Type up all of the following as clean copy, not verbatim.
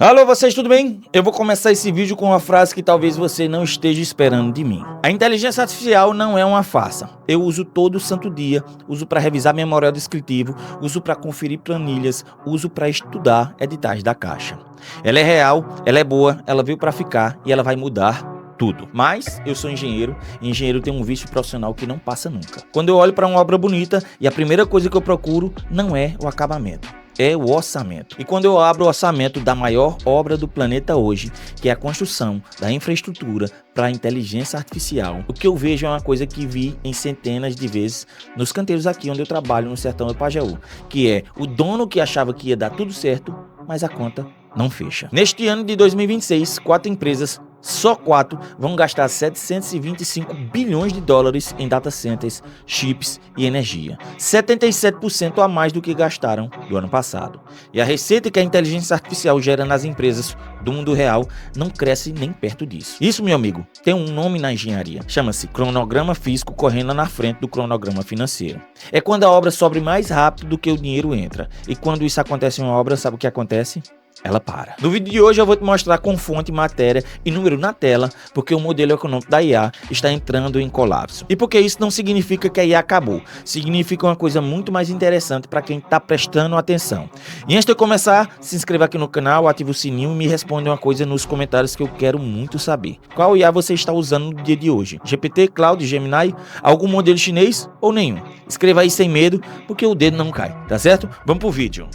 Alô, vocês, tudo bem? Eu vou começar esse vídeo com uma frase que talvez você não esteja esperando de mim. A inteligência artificial não é uma farsa. Eu uso todo santo dia, uso para revisar memorial descritivo, uso para conferir planilhas, uso para estudar editais da Caixa. Ela é real, ela é boa, ela veio para ficar e ela vai mudar tudo. Mas eu sou engenheiro e engenheiro tem um vício profissional que não passa nunca. Quando eu olho para uma obra bonita e a primeira coisa que eu procuro não é o acabamento, é o orçamento. E quando eu abro o orçamento da maior obra do planeta hoje, que é a construção da infraestrutura para a inteligência artificial, o que eu vejo é uma coisa que vi em centenas de vezes nos canteiros aqui onde eu trabalho no sertão do Pajeú, que é o dono que achava que ia dar tudo certo, mas a conta não fecha. Neste ano de 2026, 4 empresas, só 4, vão gastar 725 bilhões de dólares em data centers, chips e energia. 77% a mais do que gastaram do ano passado. E a receita que a inteligência artificial gera nas empresas do mundo real não cresce nem perto disso. Isso, meu amigo, tem um nome na engenharia. Chama-se cronograma físico correndo na frente do cronograma financeiro. É quando a obra sobe mais rápido do que o dinheiro entra. E quando isso acontece em uma obra, sabe o que acontece? Ela para. No vídeo de hoje eu vou te mostrar com fonte, matéria e número na tela, porque o modelo econômico da IA está entrando em colapso. E porque isso não significa que a IA acabou, significa uma coisa muito mais interessante para quem está prestando atenção. E antes de eu começar, se inscreva aqui no canal, ative o sininho e me responda uma coisa nos comentários que eu quero muito saber. Qual IA você está usando no dia de hoje? GPT, Cloud, Gemini, algum modelo chinês ou nenhum? Escreva aí sem medo, porque o dedo não cai, tá certo? Vamos pro vídeo.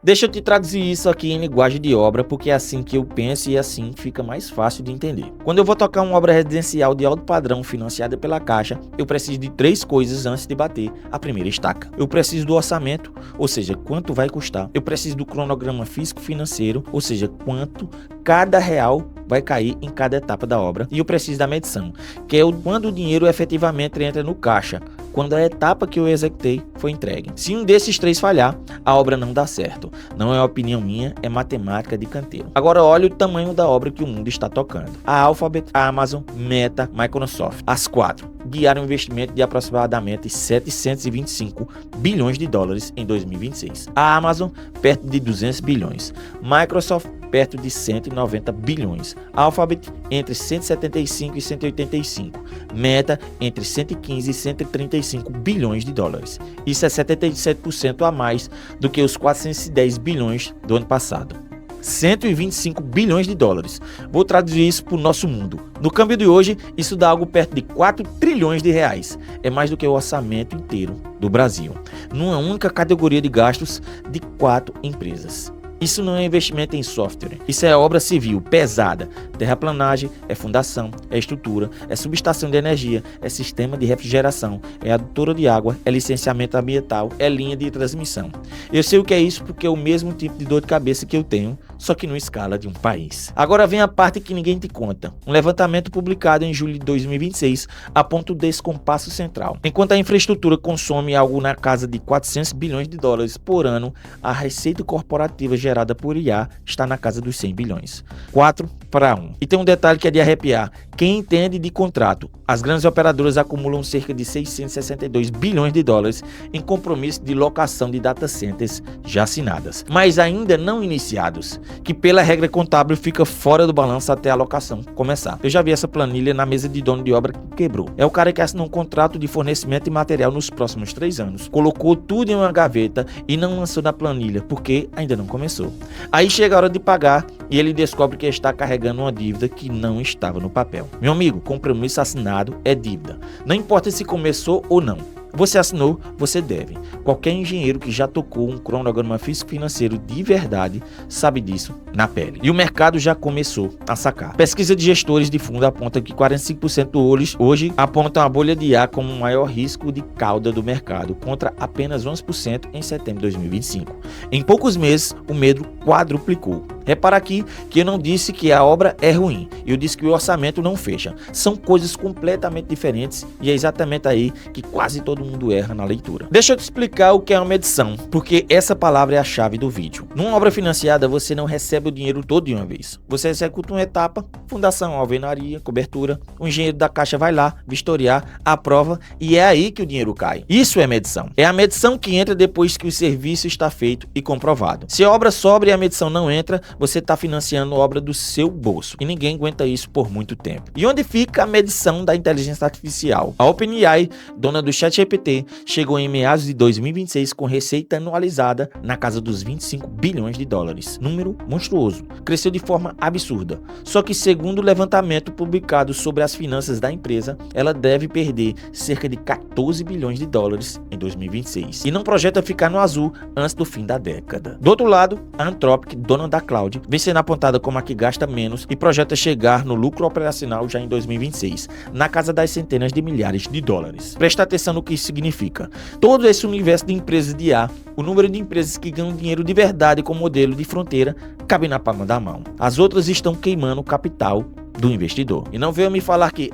Deixa eu te traduzir isso aqui em linguagem de obra, porque é assim que eu penso e assim fica mais fácil de entender. Quando eu vou tocar uma obra residencial de alto padrão financiada pela Caixa, eu preciso de 3 coisas antes de bater a primeira estaca. Eu preciso do orçamento, ou seja, quanto vai custar. Eu preciso do cronograma físico-financeiro, ou seja, quanto cada real vai cair em cada etapa da obra. E eu preciso da medição, que é quando o dinheiro efetivamente entra no caixa, quando a etapa que eu executei foi entregue. Se um desses 3 falhar, a obra não dá certo. Não é opinião minha, é matemática de canteiro. Agora olha o tamanho da obra que o mundo está tocando. A Alphabet, a Amazon, Meta, Microsoft. As 4 guiaram um investimento de aproximadamente 725 bilhões de dólares em 2026. A Amazon, perto de 200 bilhões. Microsoft, perto de 190 bilhões. Alphabet, entre 175 e 185. Meta, entre 115 e 135 bilhões de dólares. Isso é 77% a mais do que os 410 bilhões do ano passado. 125 bilhões de dólares. Vou traduzir isso para o nosso mundo. No câmbio de hoje, isso dá algo perto de 4 trilhões de reais. É mais do que o orçamento inteiro do Brasil. Numa única categoria de gastos de 4 empresas. Isso não é investimento em software, isso é obra civil pesada, terraplanagem, é fundação, é estrutura, é subestação de energia, é sistema de refrigeração, é adutora de água, é licenciamento ambiental, é linha de transmissão. Eu sei o que é isso porque é o mesmo tipo de dor de cabeça que eu tenho, só que numa escala de um país. Agora vem a parte que ninguém te conta. Um levantamento publicado em julho de 2026 aponta o descompasso central. Enquanto a infraestrutura consome algo na casa de 400 bilhões de dólares por ano, a receita corporativa gerada por IA está na casa dos 100 bilhões. 4 para 1. E tem um detalhe que é de arrepiar. Quem entende de contrato, as grandes operadoras acumulam cerca de 662 bilhões de dólares em compromisso de locação de data centers já assinadas, mas ainda não iniciados, que pela regra contábil fica fora do balanço até a locação começar. Eu já vi essa planilha na mesa de dono de obra que quebrou. É o cara que assinou um contrato de fornecimento de material nos próximos 3 anos, colocou tudo em uma gaveta e não lançou na planilha porque ainda não começou. Aí chega a hora de pagar e ele descobre que está carregando uma dívida que não estava no papel. Meu amigo, compromisso assinado é dívida. Não importa se começou ou não. Você assinou, você deve. Qualquer engenheiro que já tocou um cronograma físico-financeiro de verdade sabe disso na pele. E o mercado já começou a sacar. Pesquisa de gestores de fundo aponta que 45% hoje apontam a bolha de IA como o maior risco de cauda do mercado, contra apenas 11% em setembro de 2025. Em poucos meses, o medo quadruplicou. Repara aqui que eu não disse que a obra é ruim, eu disse que o orçamento não fecha. São coisas completamente diferentes e é exatamente aí que quase todo mundo erra na leitura. Deixa eu te explicar o que é uma medição, porque essa palavra é a chave do vídeo. Numa obra financiada, você não recebe o dinheiro todo de uma vez. Você executa uma etapa, fundação, alvenaria, cobertura, o engenheiro da Caixa vai lá, vistoriar, aprova e é aí que o dinheiro cai. Isso é medição. É a medição que entra depois que o serviço está feito e comprovado. Se a obra sobra e a medição não entra, você está financiando a obra do seu bolso. E ninguém aguenta isso por muito tempo. E onde fica a medição da inteligência artificial? A OpenAI, dona do ChatGPT, chegou em meados de 2026 com receita anualizada na casa dos 25 bilhões de dólares. Número monstruoso. Cresceu de forma absurda. Só que segundo o levantamento publicado sobre as finanças da empresa, ela deve perder cerca de 14 bilhões de dólares em 2026. E não projeta ficar no azul antes do fim da década. Do outro lado, a Anthropic, dona da cloud, vem sendo apontada como a que gasta menos e projeta chegar no lucro operacional já em 2026, na casa das centenas de milhares de dólares. Presta atenção no que isso significa. Todo esse universo de empresas de IA, o número de empresas que ganham dinheiro de verdade com modelo de fronteira, cabe na palma da mão. As outras estão queimando o capital do investidor. E não venha me falar que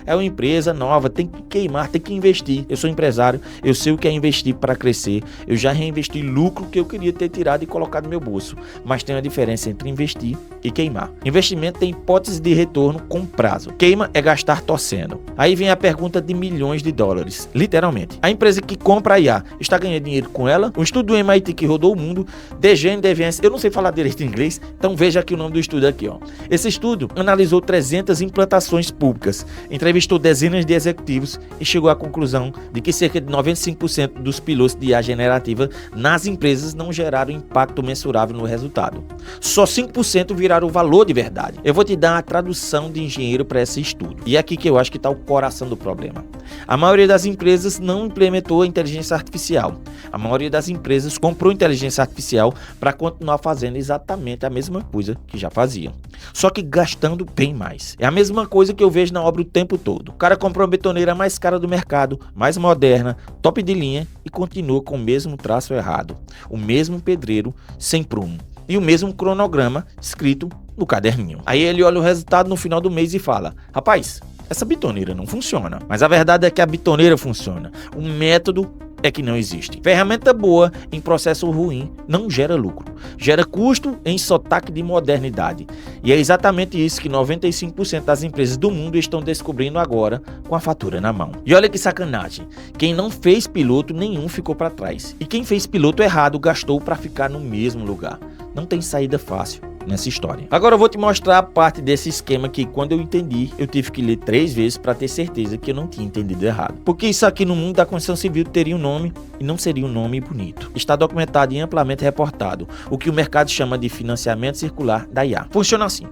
é uma empresa nova, tem que queimar, tem que investir. Eu sou empresário, eu sei o que é investir para crescer. Eu já reinvesti lucro que eu queria ter tirado e colocado no meu bolso. Mas tem uma diferença entre investir e queimar. Investimento tem hipótese de retorno com prazo. Queima é gastar torcendo. Aí vem a pergunta de milhões de dólares. Literalmente. A empresa que compra a IA está ganhando dinheiro com ela? Um estudo do MIT que rodou o mundo, DGN Deviance, eu não sei falar direito em inglês, então veja aqui o nome do estudo aqui, ó. Esse estudo analisou 300 implantações públicas, entrevistou dezenas de executivos e chegou à conclusão de que cerca de 95% dos pilotos de IA generativa nas empresas não geraram impacto mensurável no resultado. Só 5% viraram o valor de verdade. Eu vou te dar a tradução de engenheiro para esse estudo. E é aqui que eu acho que está o coração do problema. A maioria das empresas não implementou a inteligência artificial. A maioria das empresas comprou inteligência artificial para continuar fazendo exatamente a mesma coisa que já faziam. Só que gastando bem mais. É a mesma coisa que eu vejo na obra o tempo todo. O cara comprou uma betoneira mais cara do mercado, mais moderna, top de linha e continua com o mesmo traço errado. O mesmo pedreiro sem prumo. E o mesmo cronograma escrito no caderninho. Aí ele olha o resultado no final do mês e fala: rapaz, essa bitoneira não funciona. Mas a verdade é que a bitoneira funciona. O método é que não existe. Ferramenta boa em processo ruim não gera lucro. Gera custo em sotaque de modernidade. E é exatamente isso que 95% das empresas do mundo estão descobrindo agora com a fatura na mão. E olha que sacanagem. Quem não fez piloto nenhum ficou para trás. E quem fez piloto errado gastou para ficar no mesmo lugar. Não tem saída fácil nessa história. Agora eu vou te mostrar a parte desse esquema que quando eu entendi, eu tive que ler 3 vezes para ter certeza que eu não tinha entendido errado. Porque isso aqui no mundo da construção civil teria um nome e não seria um nome bonito. Está documentado e amplamente reportado, o que o mercado chama de financiamento circular da IA. Funciona assim.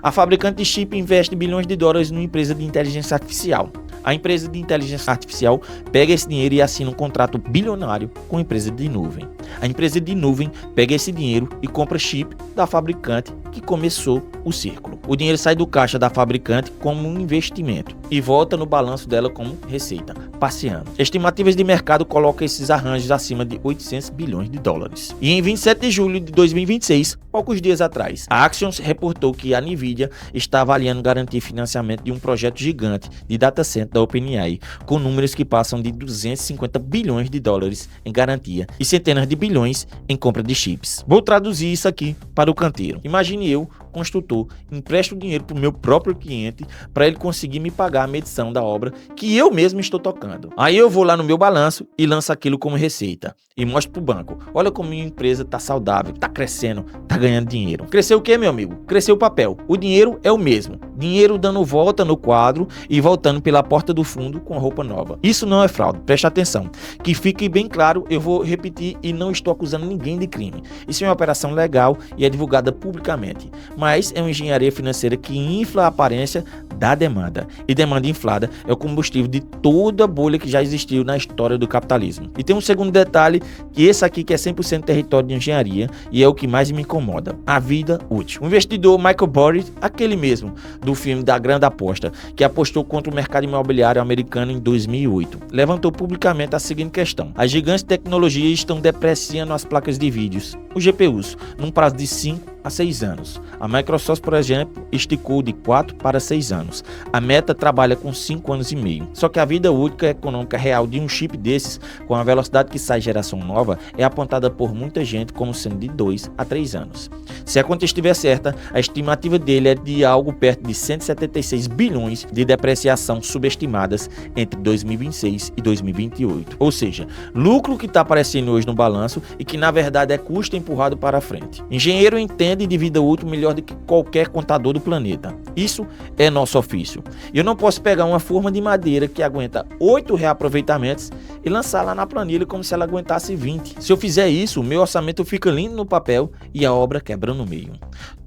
A fabricante de chip investe bilhões de dólares numa empresa de inteligência artificial. A empresa de inteligência artificial pega esse dinheiro e assina um contrato bilionário com a empresa de nuvem. A empresa de nuvem pega esse dinheiro e compra chip da fabricante que começou o círculo. O dinheiro sai do caixa da fabricante como um investimento e volta no balanço dela como receita, passeando. Estimativas de mercado colocam esses arranjos acima de 800 bilhões de dólares. E em 27 de julho de 2026, poucos dias atrás, a Axios reportou que a Nvidia está avaliando garantir financiamento de um projeto gigante de data center da OpenAI, com números que passam de 250 bilhões de dólares em garantia e centenas de bilhões em compra de chips. Vou traduzir isso aqui para o canteiro. Imagine eu, construtor, empresto dinheiro para o meu próprio cliente para ele conseguir me pagar a medição da obra que eu mesmo estou tocando. Aí eu vou lá no meu balanço e lanço aquilo como receita e mostro para o banco: olha como minha empresa está saudável, está crescendo, está ganhando dinheiro. Cresceu o que, meu amigo? Cresceu o papel. O dinheiro é o mesmo. Dinheiro dando volta no quadro e voltando pela porta do fundo com roupa nova. Isso não é fraude, preste atenção. Que fique bem claro, eu vou repetir e não estou acusando ninguém de crime. Isso é uma operação legal e é divulgada publicamente. Mas é uma engenharia financeira que infla a aparência da demanda. E demanda inflada é o combustível de toda a bolha que já existiu na história do capitalismo. E tem um segundo detalhe, que esse aqui que é 100% território de engenharia e é o que mais me incomoda: a vida útil. O investidor Michael Burry, aquele mesmo do filme da Grande Aposta, que apostou contra o mercado imobiliário americano em 2008, levantou publicamente a seguinte questão: as gigantes de tecnologia estão depreciando as placas de vídeos os GPUs, num prazo de 5 a 6 anos. A Microsoft, por exemplo, esticou de 4 para 6 anos. A Meta trabalha com 5 anos e meio. Só que a vida útil econômica real de um chip desses, com a velocidade que sai geração nova, é apontada por muita gente como sendo de 2 a 3 anos. Se a conta estiver certa, a estimativa dele é de algo perto de 176 bilhões de depreciação subestimadas entre 2026 e 2028. Ou seja, lucro que está aparecendo hoje no balanço e que na verdade é custo empurrado para frente. Engenheiro entende de vida útil melhor do que qualquer contador do planeta. Isso é nosso ofício. Eu não posso pegar uma forma de madeira que aguenta 8 reaproveitamentos e lançar lá na planilha como se ela aguentasse 20. Se eu fizer isso, o meu orçamento fica lindo no papel e a obra quebra no meio.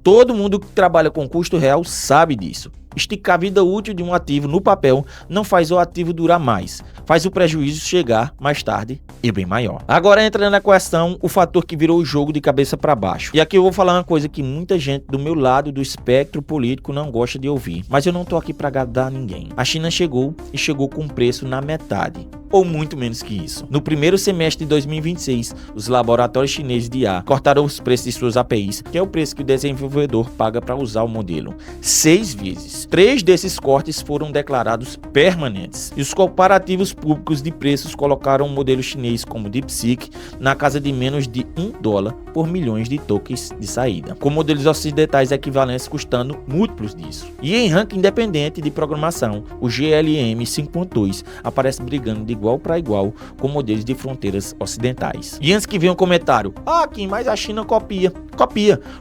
Todo mundo que trabalha com custo real sabe disso. Esticar a vida útil de um ativo no papel não faz o ativo durar mais, faz o prejuízo chegar mais tarde e bem maior. Agora entra na questão o fator que virou o jogo de cabeça para baixo. E aqui eu vou falar uma coisa que muita gente do meu lado do espectro político não gosta de ouvir, mas eu não tô aqui para agradar ninguém. A China chegou e chegou com um preço na metade, ou muito menos que isso. No primeiro semestre de 2026, os laboratórios chineses de IA cortaram os preços de suas APIs, que é o preço que o desenvolvedor paga para usar o modelo, 6 vezes. 3 desses cortes foram declarados permanentes. E os comparativos públicos de preços colocaram o modelo chinês como DeepSeek na casa de menos de $1 por milhões de tokens de saída, com modelos ocidentais equivalentes custando múltiplos disso. E em ranking independente de programação, o GLM 5.2 aparece brigando de igual para igual com modelos de fronteiras ocidentais. E antes que venha um comentário, Kim, mas a China copia.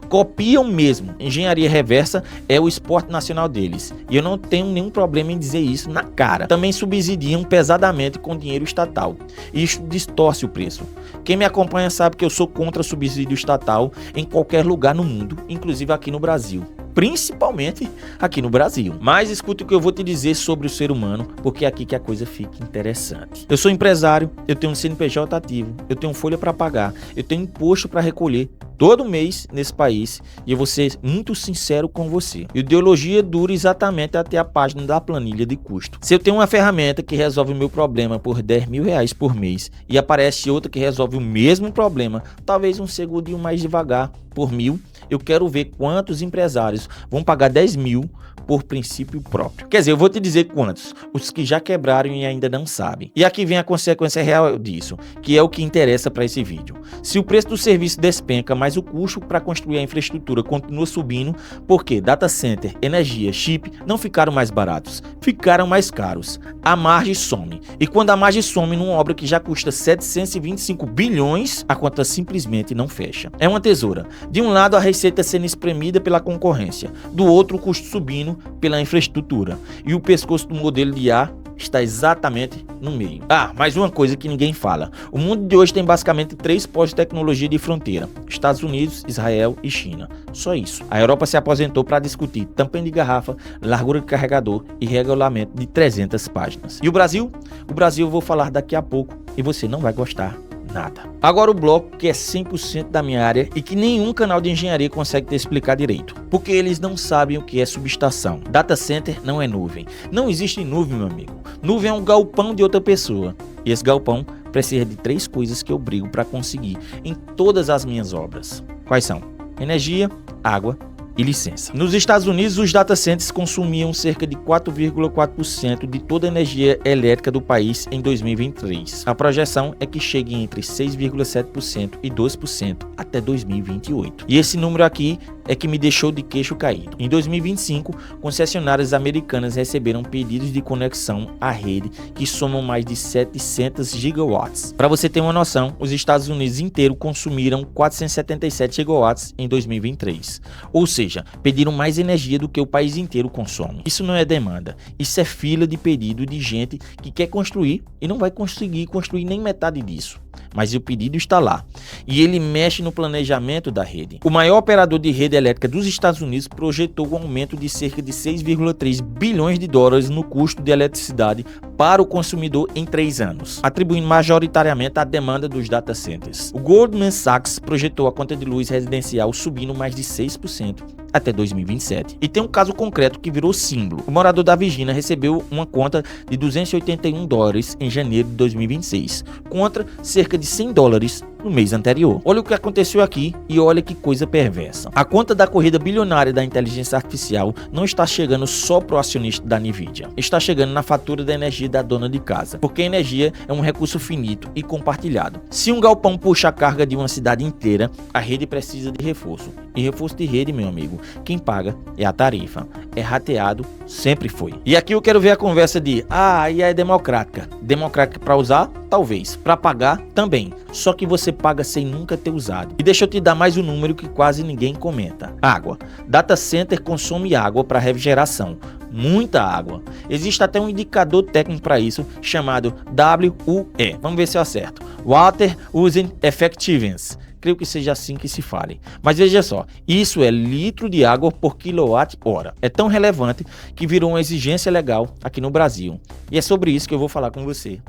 Copiam mesmo. Engenharia reversa é o esporte nacional deles. E eu não tenho nenhum problema em dizer isso na cara. Também subsidiam pesadamente com dinheiro estatal. E isso distorce o preço. Quem me acompanha sabe que eu sou contra subsídio estatal em qualquer lugar no mundo, inclusive aqui no Brasil. Principalmente aqui no Brasil. Mas escute o que eu vou te dizer sobre o ser humano, porque é aqui que a coisa fica interessante. Eu sou empresário, eu tenho um CNPJ ativo, eu tenho folha para pagar, eu tenho imposto para recolher todo mês nesse país e eu vou ser muito sincero com você. Ideologia dura exatamente até a página da planilha de custo. Se eu tenho uma ferramenta que resolve o meu problema por R$10.000 por mês e aparece outra que resolve o mesmo problema, talvez um segundinho mais devagar, por 1.000, eu quero ver quantos empresários vão pagar 10.000 por princípio próprio. Quer dizer, eu vou te dizer quantos, os que já quebraram e ainda não sabem. E aqui vem a consequência real disso, que é o que interessa para esse vídeo. Se o preço do serviço despenca, mas o custo para construir a infraestrutura continua subindo, porque data center, energia, chip não ficaram mais baratos, ficaram mais caros. A margem some. E quando a margem some numa obra que já custa 725 bilhões, a conta simplesmente não fecha. É uma tesoura. De um lado, a receita sendo espremida pela concorrência, do outro, o custo subindo pela infraestrutura. E o pescoço do modelo de IA está exatamente no meio. Mais uma coisa que ninguém fala. O mundo de hoje tem basicamente 3 polos de tecnologia de fronteira: Estados Unidos, Israel e China. Só isso. A Europa se aposentou para discutir tampão de garrafa, largura de carregador e regulamento de 300 páginas. E o Brasil? O Brasil eu vou falar daqui a pouco e você não vai gostar nada. Agora o bloco que é 100% da minha área e que nenhum canal de engenharia consegue te explicar direito, porque eles não sabem o que é subestação. Data center não é nuvem. Não existe nuvem, meu amigo. Nuvem é um galpão de outra pessoa. E esse galpão precisa de 3 coisas que eu brigo para conseguir em todas as minhas obras. Quais são? Energia, água e licença. Nos Estados Unidos, os data centers consumiam cerca de 4,4% de toda a energia elétrica do país em 2023. A projeção é que chegue entre 6,7% e 2% até 2028. E esse número aqui é que me deixou de queixo caído. Em 2025, concessionárias americanas receberam pedidos de conexão à rede que somam mais de 700 gigawatts. Para você ter uma noção, os Estados Unidos inteiro consumiram 477 gigawatts em 2023. Ou seja, pediram mais energia do que o país inteiro consome. Isso não é demanda, isso é fila de pedido de gente que quer construir e não vai conseguir construir nem metade disso. Mas o pedido está lá e ele mexe no planejamento da rede. O maior operador de rede elétrica dos Estados Unidos projetou um aumento de cerca de 6,3 bilhões de dólares no custo de eletricidade para o consumidor em 3 anos, atribuindo majoritariamente à demanda dos data centers. O Goldman Sachs projetou a conta de luz residencial subindo mais de 6% até 2027. E tem um caso concreto que virou símbolo. O morador da Virgínia recebeu uma conta de $281 em janeiro de 2026, contra cerca de $100 no mês anterior. Olha o que aconteceu aqui e olha que coisa perversa. A conta da corrida bilionária da inteligência artificial não está chegando só pro acionista da Nvidia. Está chegando na fatura da energia da dona de casa, porque a energia é um recurso finito e compartilhado. Se um galpão puxa a carga de uma cidade inteira, a rede precisa de reforço. E reforço de rede, meu amigo, quem paga é a tarifa. É rateado, sempre foi. E aqui eu quero ver a conversa de, e é democrática. Democrática para usar? Talvez. Para pagar? Também. Só que você paga sem nunca ter usado. E deixa eu te dar mais um número que quase ninguém comenta. Água. Data center consome água para refrigeração. Muita água. Existe até um indicador técnico para isso, chamado WUE. Vamos ver se eu acerto. Water Using Effectiveness. Creio que seja assim que se fale. Mas veja só, isso é litro de água por quilowatt-hora. É tão relevante que virou uma exigência legal aqui no Brasil. E é sobre isso que eu vou falar com você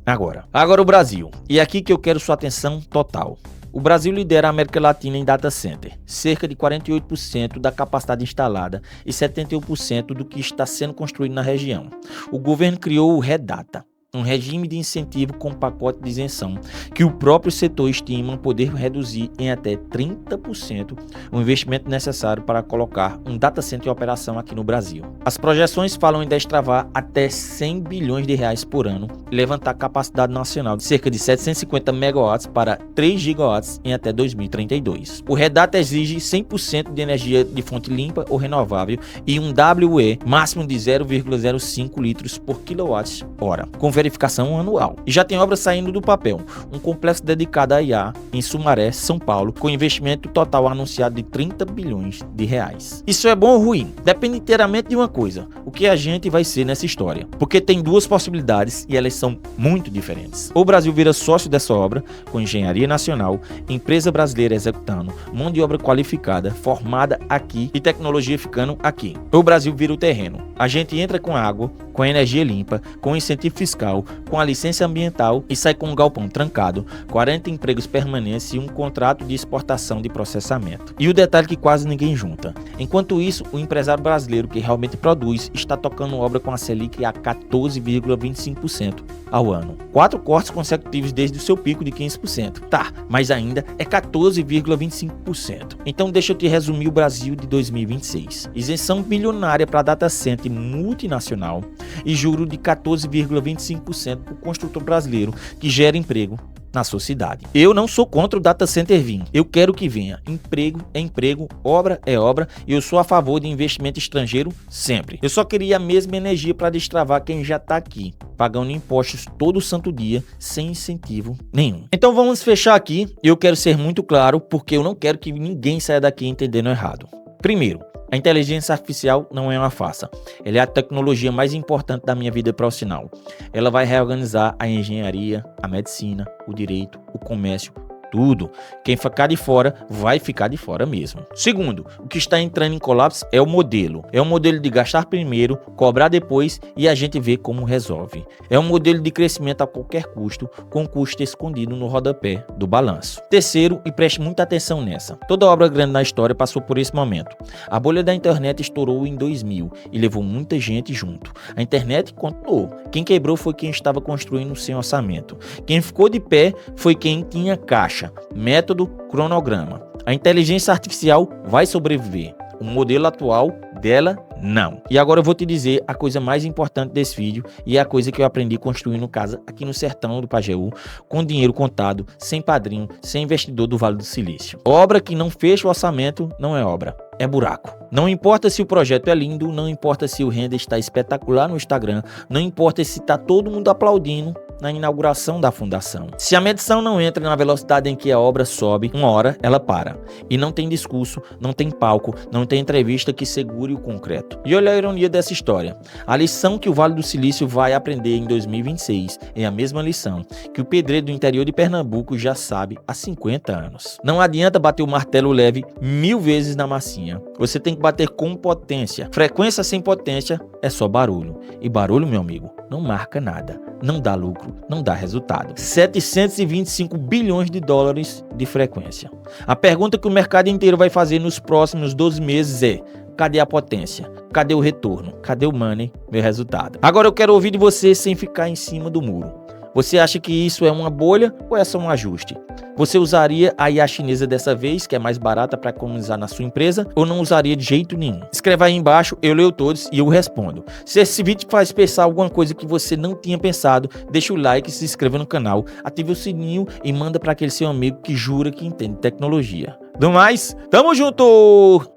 agora. Agora o Brasil. E é aqui que eu quero sua atenção total. O Brasil lidera a América Latina em data center, cerca de 48% da capacidade instalada e 71% do que está sendo construído na região. O governo criou o Redata, um regime de incentivo com pacote de isenção, que o próprio setor estima poder reduzir em até 30% o investimento necessário para colocar um data center em operação aqui no Brasil. As projeções falam em destravar até R$100 bilhões por ano e levantar a capacidade nacional de cerca de 750 megawatts para 3 gigawatts em até 2032. O Redata exige 100% de energia de fonte limpa ou renovável e um WE máximo de 0,05 litros por quilowatt-hora, com verificação anual. E já tem obra saindo do papel, um complexo dedicado à IA em Sumaré, São Paulo, com investimento total anunciado de R$30 bilhões. Isso é bom ou ruim? Depende inteiramente de uma coisa, o que a gente vai ser nessa história, porque tem duas possibilidades e elas são muito diferentes. Ou o Brasil vira sócio dessa obra, com engenharia nacional, empresa brasileira executando, mão de obra qualificada, formada aqui e tecnologia ficando aqui. Ou o Brasil vira o terreno, a gente entra com água, com energia limpa, com incentivo fiscal, com a licença ambiental e sai com um galpão trancado, 40 empregos permanentes e um contrato de exportação de processamento. E o detalhe que quase ninguém junta. Enquanto isso, o empresário brasileiro que realmente produz está tocando obra com a Selic a 14,25% ao ano. 4 cortes consecutivos desde o seu pico de 15%. Tá, mas ainda é 14,25%. Então deixa eu te resumir o Brasil de 2026. Isenção bilionária para data center multinacional e juro de 14,25% para o construtor brasileiro que gera emprego na sua cidade. Eu não sou contra o data center vir. Eu quero que venha. Emprego é emprego, obra é obra e eu sou a favor de investimento estrangeiro sempre. Eu só queria a mesma energia para destravar quem já está aqui, pagando impostos todo santo dia, sem incentivo nenhum. Então vamos fechar aqui. Eu quero ser muito claro porque eu não quero que ninguém saia daqui entendendo errado. Primeiro, a inteligência artificial não é uma farsa. Ela é a tecnologia mais importante da minha vida profissional. Ela vai reorganizar a engenharia, a medicina, o direito, o comércio, tudo. Quem ficar de fora, vai ficar de fora mesmo. Segundo, o que está entrando em colapso é o modelo. É um modelo de gastar primeiro, cobrar depois e a gente vê como resolve. É um modelo de crescimento a qualquer custo, com custo escondido no rodapé do balanço. Terceiro, e preste muita atenção nessa, toda obra grande na história passou por esse momento. A bolha da internet estourou em 2000 e levou muita gente junto. A internet continuou. Quem quebrou foi quem estava construindo sem orçamento. Quem ficou de pé foi quem tinha caixa. Método, cronograma. A inteligência artificial vai sobreviver. O modelo atual dela, não. E agora eu vou te dizer a coisa mais importante desse vídeo e é a coisa que eu aprendi construindo casa aqui no sertão do Pajeú, com dinheiro contado, sem padrinho, sem investidor do Vale do Silício. Obra que não fecha o orçamento não é obra, é buraco. Não importa se o projeto é lindo, não importa se o render está espetacular no Instagram, não importa se está todo mundo aplaudindo na inauguração da fundação. Se a medição não entra na velocidade em que a obra sobe, uma hora ela para. E não tem discurso, não tem palco, não tem entrevista que segure o concreto. E olha a ironia dessa história. A lição que o Vale do Silício vai aprender em 2026 é a mesma lição que o pedreiro do interior de Pernambuco já sabe há 50 anos. Não adianta bater o martelo leve 1000 vezes na massinha. Você tem que bater com potência. Frequência sem potência é só barulho. E barulho, meu amigo, não marca nada. não dá lucro, não dá resultado. 725 bilhões de dólares de frequência. A pergunta que o mercado inteiro vai fazer nos próximos 12 meses é: cadê a potência? Cadê o retorno? Cadê o money, meu resultado? Agora eu quero ouvir de você sem ficar em cima do muro. Você acha que isso é uma bolha ou é só um ajuste? Você usaria a IA chinesa dessa vez, que é mais barata para economizar na sua empresa, ou não usaria de jeito nenhum? Escreva aí embaixo, eu leio todos e eu respondo. Se esse vídeo faz pensar alguma coisa que você não tinha pensado, deixa o like, se inscreva no canal, ative o sininho e manda para aquele seu amigo que jura que entende tecnologia. Do mais, tamo junto!